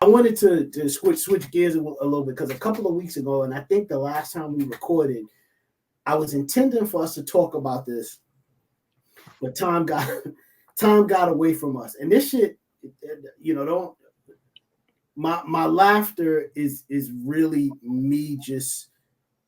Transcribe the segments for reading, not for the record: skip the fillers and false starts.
wanted to switch gears a little bit because a couple of weeks ago, and I think the last time we recorded, I was intending for us to talk about this, but time got away from us. And this shit, don't. My laughter is really me just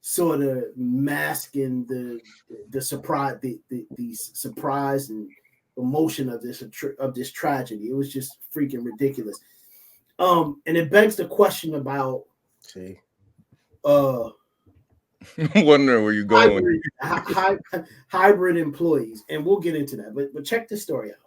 sort of masking the surprise, the surprise and emotion of this tragedy. It was just freaking ridiculous. And it begs the question about wondering where you're going. Hybrid employees, and we'll get into that. But check this story out.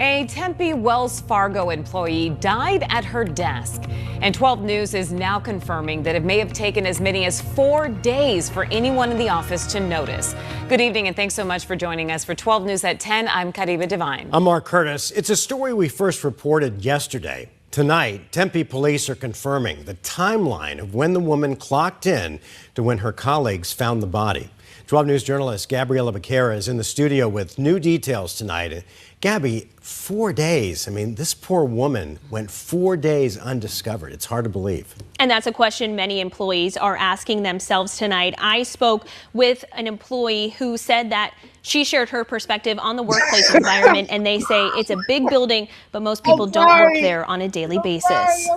A Tempe Wells Fargo employee died at her desk. And 12 News is now confirming that it may have taken as many as 4 days for anyone in the office to notice. Good evening and thanks so much for joining us for 12 News at 10. I'm Kariba Devine. I'm Mark Curtis. It's a story we first reported yesterday. Tonight, Tempe police are confirming the timeline of when the woman clocked in to when her colleagues found the body. 12 News journalist Gabriela Becerra is in the studio with new details tonight. Gabby, 4 days. I mean, this poor woman went 4 days undiscovered. It's hard to believe. And that's a question many employees are asking themselves tonight. I spoke with an employee who said that she shared her perspective on the workplace environment, and they say it's a big building, but most people don't work there on a daily basis.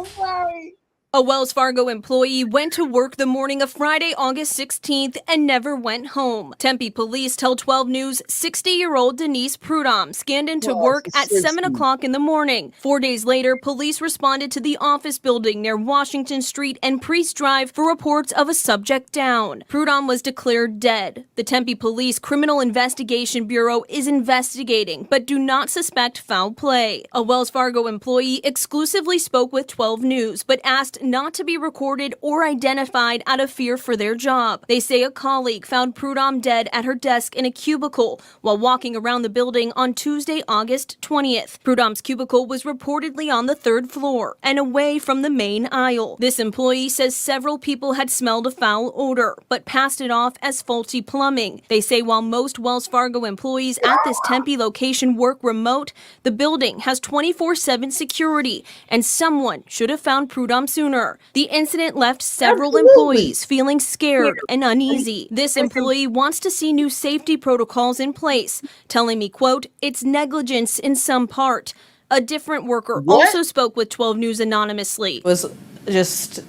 A Wells Fargo employee went to work the morning of Friday, August 16th and never went home. Tempe police tell 12 News 60-year-old Denise Prudhomme scanned into work at 7 o'clock in the morning. 4 days later, police responded to the office building near Washington Street and Priest Drive for reports of a subject down. Prudhomme was declared dead. The Tempe Police Criminal Investigation Bureau is investigating, but do not suspect foul play. A Wells Fargo employee exclusively spoke with 12 News, but asked not to be recorded or identified out of fear for their job. They say a colleague found Prudhomme dead at her desk in a cubicle while walking around the building on Tuesday, August 20th. Prudhomme's cubicle was reportedly on the 3rd floor and away from the main aisle. This employee says several people had smelled a foul odor, but passed it off as faulty plumbing. They say while most Wells Fargo employees at this Tempe location work remote, the building has 24/7 security, and someone should have found Prudhomme sooner. The incident left several employees feeling scared and uneasy. This employee wants to see new safety protocols in place, telling me, quote, "It's negligence in some part." A different worker also spoke with 12 News anonymously. It was just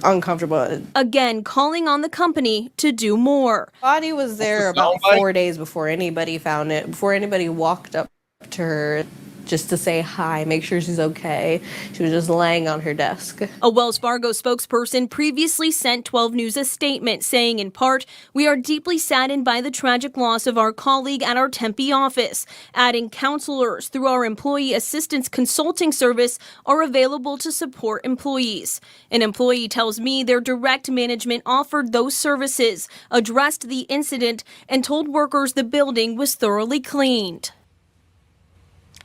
uncomfortable. Again, calling on the company to do more. Body was there about 4 days before anybody found it, before anybody walked up to her just to say hi, make sure she's okay. She was just laying on her desk. A Wells Fargo spokesperson previously sent 12 News a statement saying, in part, "We are deeply saddened by the tragic loss of our colleague at our Tempe office," adding counselors through our employee assistance consulting service are available to support employees. An employee tells me their direct management offered those services, addressed the incident, and told workers the building was thoroughly cleaned.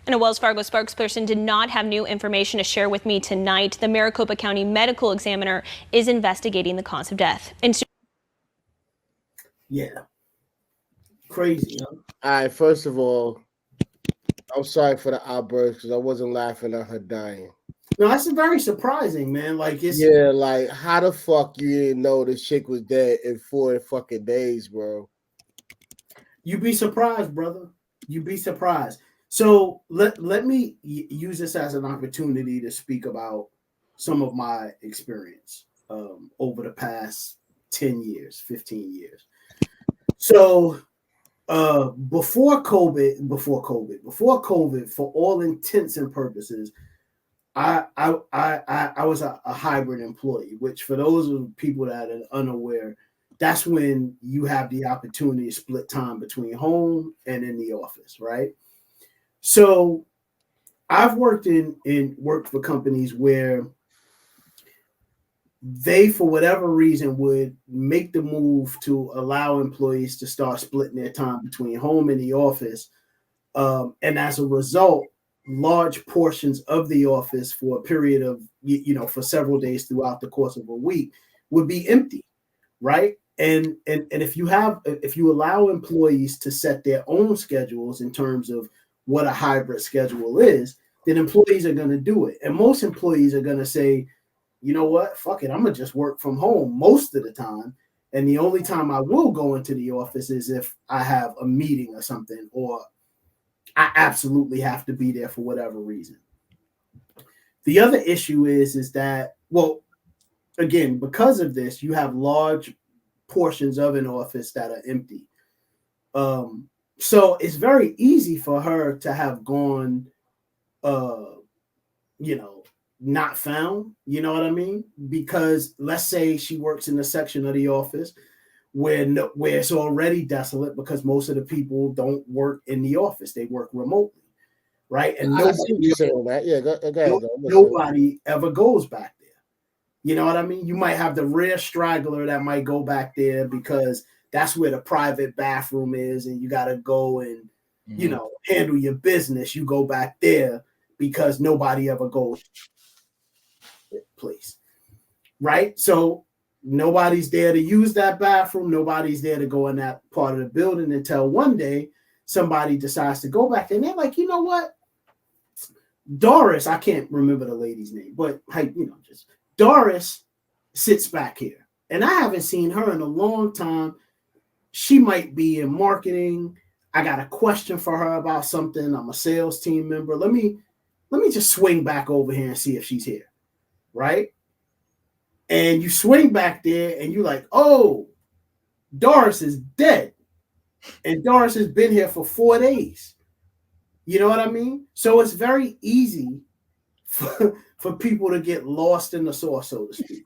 And a Wells Fargo spokesperson did not have new information to share with me tonight. The Maricopa County medical examiner is investigating the cause of death. Yeah. Crazy, huh? All right, first of all, I'm sorry for the outburst because I wasn't laughing at her dying. No, that's very surprising, man. Like, it's like how the fuck you didn't know the chick was dead in 4 fucking days, bro? You'd be surprised, brother. You'd be surprised. So let me use this as an opportunity to speak about some of my experience over the past 10 years, 15 years. So before COVID, for all intents and purposes, I was a hybrid employee, which for those of people that are unaware, that's when you have the opportunity to split time between home and in the office, right? So I've worked for companies where they, for whatever reason, would make the move to allow employees to start splitting their time between home and the office. And as a result, large portions of the office for a period of, for several days throughout the course of a week would be empty, right? And if you allow employees to set their own schedules in terms of what a hybrid schedule is, then employees are going to do it. And most employees are going to say, you know what, fuck it, I'm going to just work from home most of the time. And the only time I will go into the office is if I have a meeting or something, or I absolutely have to be there for whatever reason. The other issue is that, well, again, because of this, you have large portions of an office that are empty. So it's very easy for her to have gone, not found, you know what I mean? Because let's say she works in a section of the office where it's already desolate because most of the people don't work in the office. They work remotely, right? And nobody ever goes back there. You know what I mean? You might have the rare straggler that might go back there because that's where the private bathroom is and you got to go and, handle your business. You go back there because nobody ever goes place, right? So nobody's there to use that bathroom. Nobody's there to go in that part of the building until one day somebody decides to go back and they're like, you know what? Doris, I can't remember the lady's name, but just Doris sits back here. And I haven't seen her in a long time. She might be in marketing. I got a question for her about something. I'm a sales team member. Let me just swing back over here and see if she's here. Right? And you swing back there and you're like, oh, Doris is dead. And Doris has been here for 4 days. You know what I mean? So it's very easy for people to get lost in the sauce, so to speak.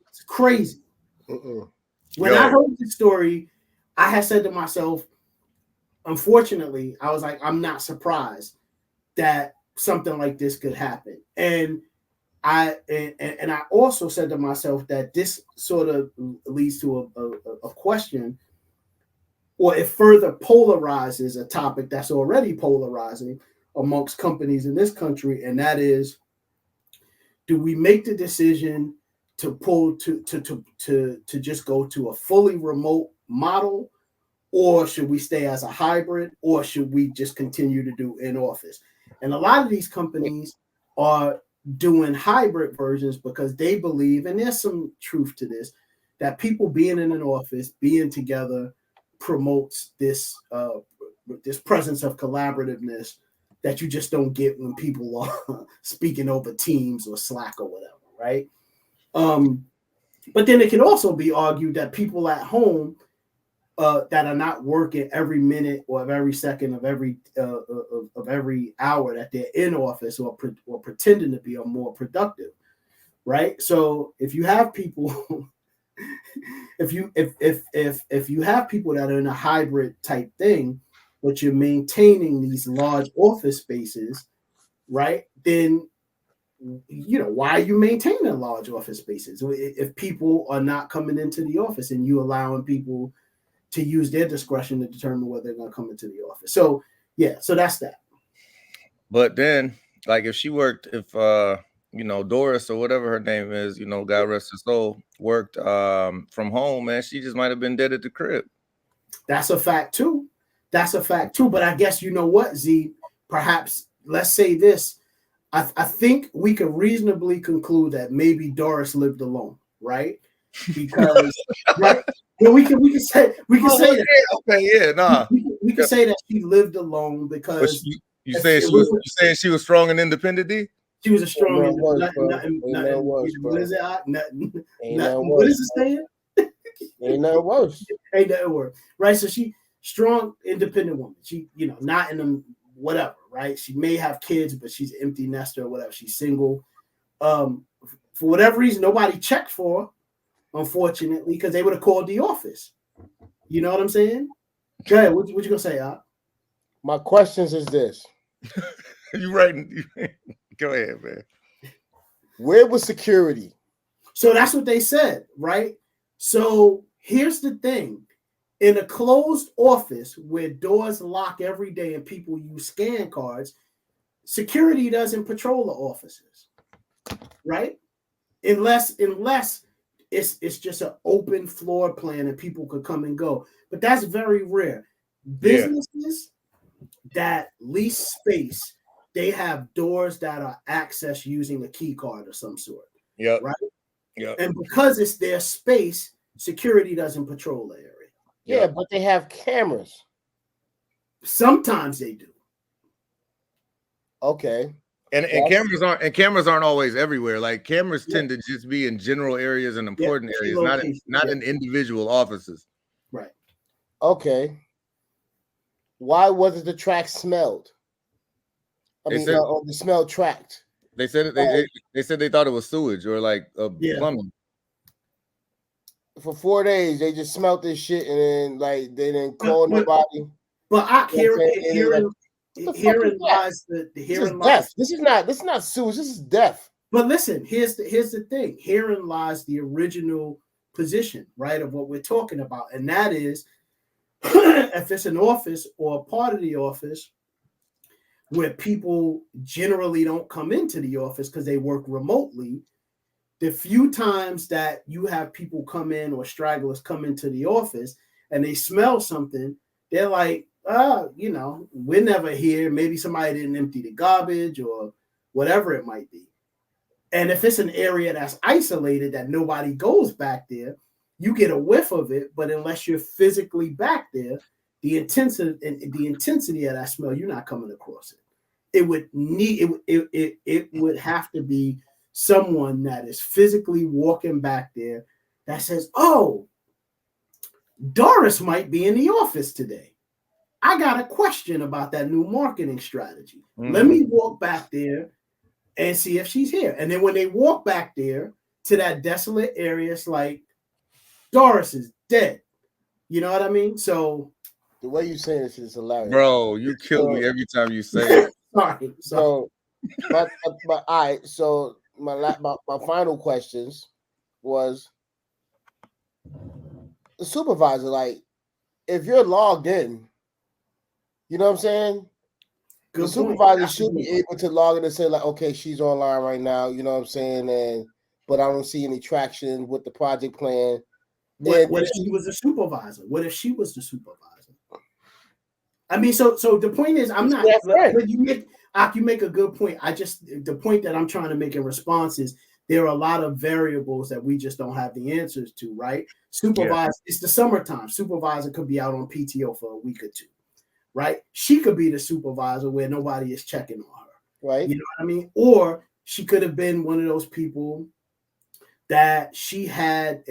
It's crazy. When I heard the story, I had said to myself, unfortunately, I was like, I'm not surprised that something like this could happen. And I also said to myself that this sort of leads to a question, or it further polarizes a topic that's already polarizing amongst companies in this country, and that is, do we make the decision to just go to a fully remote model, or should we stay as a hybrid, or should we just continue to do in office? And a lot of these companies are doing hybrid versions because they believe, and there's some truth to this, that people being in an office, being together, promotes this presence of collaborativeness that you just don't get when people are speaking over Teams or Slack or whatever, right? But then it can also be argued that people at home that are not working every minute or every second of every hour that they're in office or pretending to be, are more productive, right? So if you have people, if you have people that are in a hybrid type thing, but you're maintaining these large office spaces, right? Then why are you maintaining large office spaces if people are not coming into the office and you allowing people to use their discretion to determine whether they're going to come into the office? So so that's that. But then, like, if Doris or whatever her name is, God rest her soul, worked from home, man, she just might have been dead at the crib. That's a fact too. But I guess, you know what, Z, perhaps let's say this. I think we could reasonably conclude that maybe Doris lived alone, right? Because right, we can say that. Okay, yeah, nah. We can say that she lived alone because you saying she was strong and independent, D? She was a strong independent. What is it? What is it saying? Ain't nothing worse. Ain't nothing worse, right? So she strong, independent woman. She, not in them. Whatever, right? She may have kids, but she's an empty nester or whatever. She's single. For whatever reason, nobody checked for her, unfortunately, because they would have called the office. You know what I'm saying? Go ahead. What you gonna say, Al? My questions is this. You writing? Go ahead, man. Where was security? So that's what they said, right? So here's the thing. In a closed office where doors lock every day and people use scan cards, security doesn't patrol the offices, right? Unless it's just an open floor plan and people could come and go. But that's very rare. Businesses that lease space, they have doors that are accessed using a key card of some sort. Yep. Right. Yep. And because it's their space, security doesn't patrol the area. Yeah, but they have cameras. Sometimes they do. Okay. And cameras aren't always everywhere. Like cameras tend to just be in general areas and important areas, not in individual offices. Right. Okay. Why wasn't the track smelled? The smell tracked. They said they said they thought it was sewage or like plumbing. For 4 days, they just smelled this shit, and then like they didn't call nobody. But herein lies death. This is not sewage. This is death. But listen, here's the thing. Herein lies the original position, right, of what we're talking about, and that is, if it's an office or a part of the office where people generally don't come into the office because they work remotely, the few times that you have people come in or stragglers come into the office and they smell something, they're like, we're never here. Maybe somebody didn't empty the garbage or whatever it might be. And if it's an area that's isolated that nobody goes back there, you get a whiff of it. But unless you're physically back there, the intensity of that smell, you're not coming across it. It would have to be someone that is physically walking back there that says, "Oh, Doris might be in the office today. I got a question about that new marketing strategy. Let me walk back there and see if she's here." And then when they walk back there to that desolate area, it's like, Doris is dead. You know what I mean? So the way you say this is hilarious. Bro, you kill me every time you say it. Sorry. So, but all right. So my final questions was the supervisor. Like, if you're logged in, you know what I'm saying? The supervisor should be able to log in and say, like, okay, she's online right now, you know what I'm saying? But I don't see any traction with the project plan. What if she was a supervisor? What if she was the supervisor? I mean, so the point is, I'm not. But you make a good point. The point that I'm trying to make in response is there are a lot of variables that we just don't have the answers to, right? Supervisor, it's the summertime. Supervisor could be out on PTO for a week or two, right? She could be the supervisor where nobody is checking on her, right? You know what I mean? Or she could have been one of those people that she had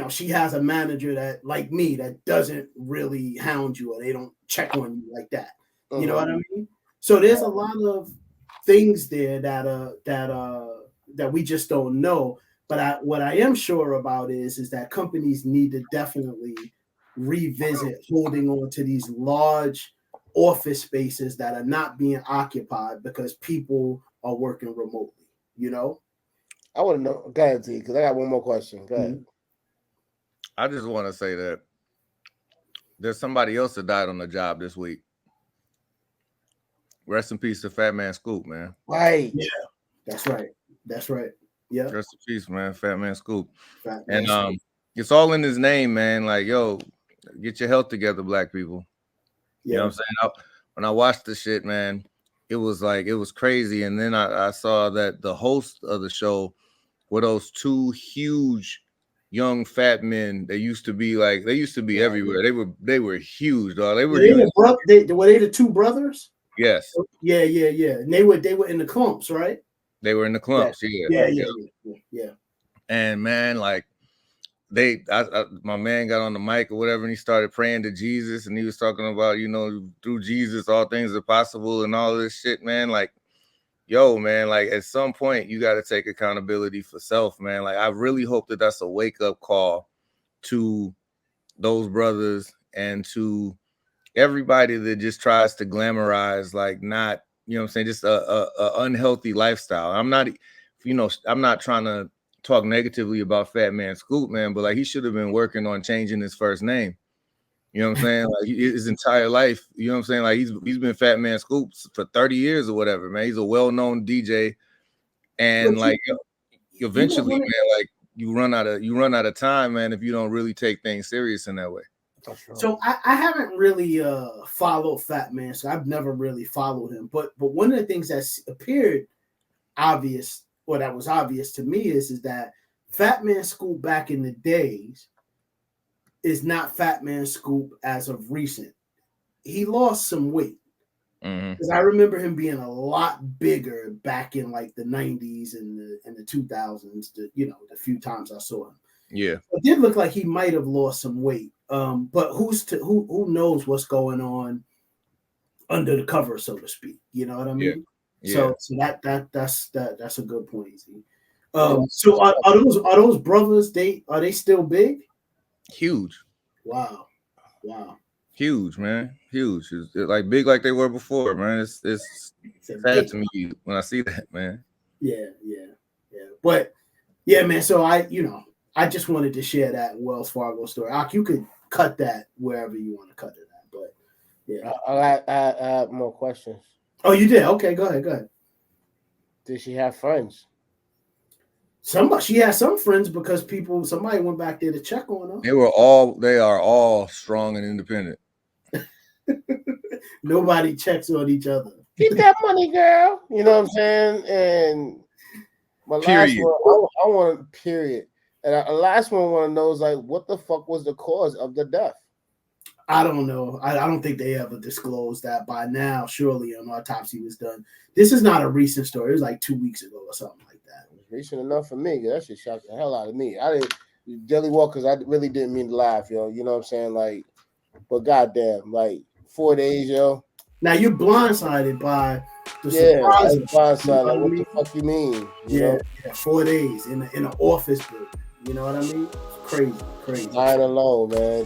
she has a manager that, like me, that doesn't really hound you or they don't check on you like that. You know what I mean? So there's a lot of things there that we just don't know. But what I am sure about is that companies need to definitely revisit holding on to these large office spaces that are not being occupied because people are working remotely. You know? I want to know. Go ahead, T, because I got one more question. Go ahead. I just want to say that there's somebody else that died on the job this week. Rest in peace to Fat Man Scoop, man. Right. Yeah. That's right. Yeah. Rest in peace, man. Fat Man Scoop. It's all in his name, man. Like, yo, get your health together, black people. Yeah. You know what I'm saying? When I watched the shit, man, it was crazy. And then I saw that the host of the show were those two huge young fat men. They used to be everywhere. They were huge, dog. They were were they the two brothers? Yes. Yeah. And they were in the clumps, right? They were in the clumps. Yeah. And man, like my man got on the mic or whatever, and he started praying to Jesus, and he was talking about, through Jesus, all things are possible and all this shit, man. Like, yo, man, like at some point you got to take accountability for self, man. Like, I really hope that that's a wake-up call to those brothers and to everybody that just tries to glamorize, like, not, just a unhealthy lifestyle. I'm not trying to talk negatively about Fat Man Scoop, man, but like he should have been working on changing his first name. You know what I'm saying? Like his entire life, you know what I'm saying? Like he's been Fat Man Scoop for 30 years or whatever, man. He's a well-known DJ. And like eventually, man, like you run out of time, man, if you don't really take things serious in that way. So I haven't really followed Fat Man, so I've never really followed him. But one of the things that's appeared obvious, or that was obvious to me, is that Fat Man Scoop back in the days is not Fat Man Scoop as of recent. He lost some weight. Because I remember him being a lot bigger back in like the 90s and the 2000s, the few times I saw him. Yeah. It did look like he might have lost some weight. But who knows what's going on under the cover, so to speak. You know what I mean? Yeah. So that's a good point, Easy. So are those brothers, are they still big? Huge. Wow. Huge, man. Huge. It's like big like they were before, man. It's sad to me when I see that, man. Yeah. But yeah, man. So I just wanted to share that Wells Fargo story. You could cut that wherever you want to cut it at. But yeah. I have more questions. Oh, you did? Okay, go ahead. Did she have friends? She had some friends because somebody went back there to check on her. They are all strong and independent. Nobody checks on each other. Keep that money, girl. You know what I'm saying? And my last one, I want period. And the last one I want to know is like, what the fuck was the cause of the death? I don't know. I don't think they ever disclosed that. By now, surely an autopsy was done. This is not a recent story. It was like 2 weeks ago or something like that. It was recent enough for me. That shit shocked the hell out of me. I didn't Jelly Walkers. I really didn't mean to laugh, yo. You know what I'm saying? Like, but goddamn, like 4 days, yo. Now you're blindsided by the surprise. Blindsided. What the fuck you mean? You know? 4 days in an office building. You know what I mean? It's crazy. Dying alone, man.